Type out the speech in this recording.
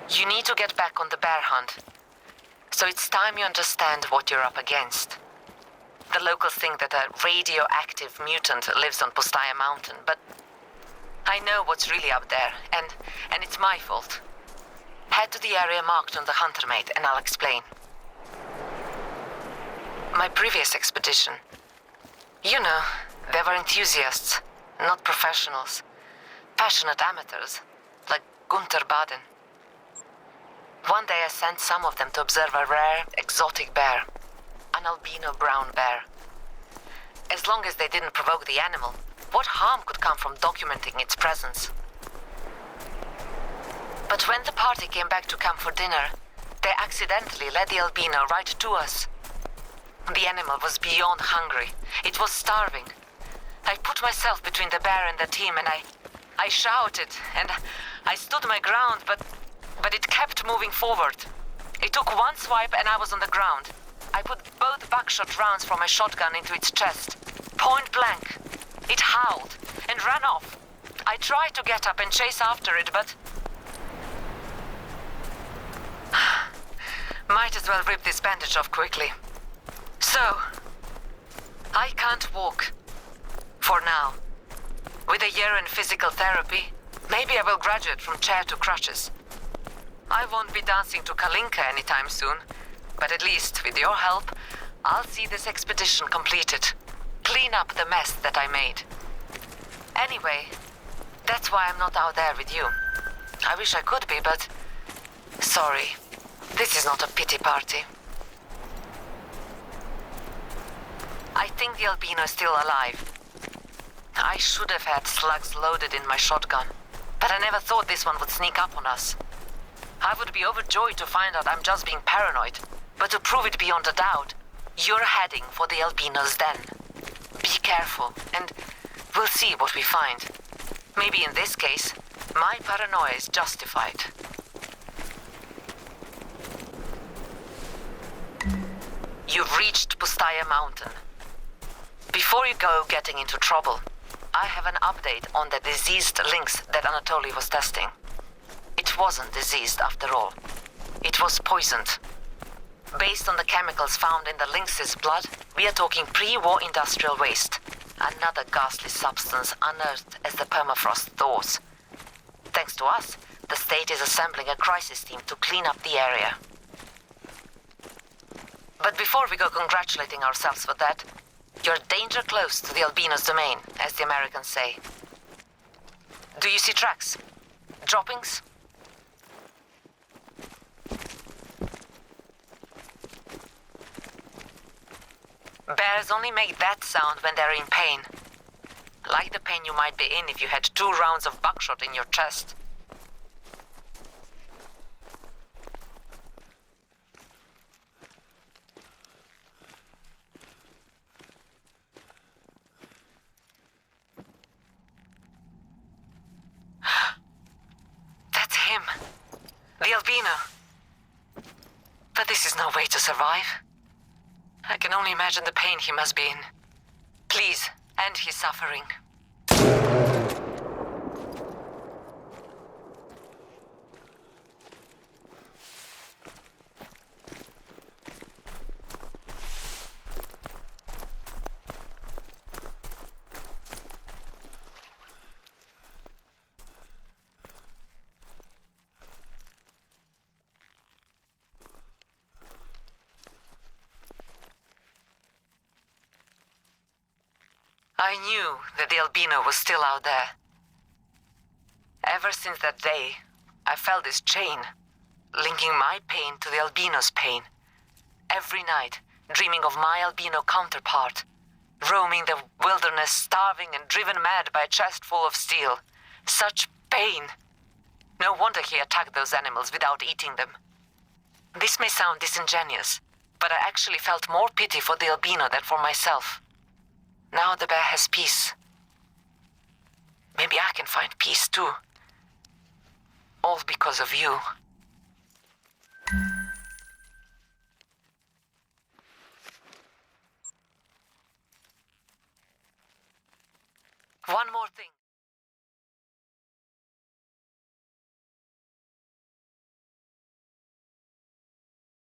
You need to get back on the bear hunt. So it's time you understand what you're up against. The locals think that a radioactive mutant lives on Postaya Mountain, but I know what's really up there, and it's my fault. Head to the area marked on the Hunter mate, and I'll explain. My previous expedition. You know, they were enthusiasts, not professionals. Passionate amateurs, like Gunther Baden. One day I sent some of them to observe a rare, exotic bear. An albino brown bear. As long as they didn't provoke the animal, what harm could come from documenting its presence? But when the party came back to camp for dinner, they accidentally led the albino right to us. The animal was beyond hungry. It was starving. I put myself between the bear and the team, and I shouted, and I stood my ground, but it kept moving forward. It took one swipe and I was on the ground. I put both buckshot rounds from my shotgun into its chest. Point blank. It howled and ran off. I tried to get up and chase after it, but... Might as well rip this bandage off quickly. So, I can't walk. For now. With a year in physical therapy, maybe I will graduate from chair to crutches. I won't be dancing to Kalinka anytime soon, but at least, with your help, I'll see this expedition completed. Clean up the mess that I made. Anyway, that's why I'm not out there with you. I wish I could be, but... Sorry. This is not a pity party. I think the albino is still alive. I should have had slugs loaded in my shotgun, but I never thought this one would sneak up on us. I would be overjoyed to find out I'm just being paranoid, but to prove it beyond a doubt, you're heading for the albino's den. Be careful, and we'll see what we find. Maybe in this case, my paranoia is justified. You've reached Postaya Mountain. Before you go getting into trouble, I have an update on the diseased lynx that Anatoly was testing. It wasn't diseased after all. It was poisoned. Based on the chemicals found in the lynx's blood, we are talking pre-war industrial waste. Another ghastly substance unearthed as the permafrost thaws. Thanks to us, the state is assembling a crisis team to clean up the area. But before we go congratulating ourselves for that, you're danger close to the albino's domain, as the Americans say. Do you see tracks? Droppings? Bears only make that sound when they're in pain. Like the pain you might be in if you had 2 rounds of buckshot in your chest. That's him. The albino. But this is no way to survive. I can only imagine the pain he must be in. Please, end his suffering. I knew that the albino was still out there. Ever since that day, I felt this chain, linking my pain to the albino's pain. Every night, dreaming of my albino counterpart, roaming the wilderness, starving and driven mad by a chest full of steel. Such pain! No wonder he attacked those animals without eating them. This may sound disingenuous, but I actually felt more pity for the albino than for myself. Now the bear has peace. Maybe I can find peace too. All because of you.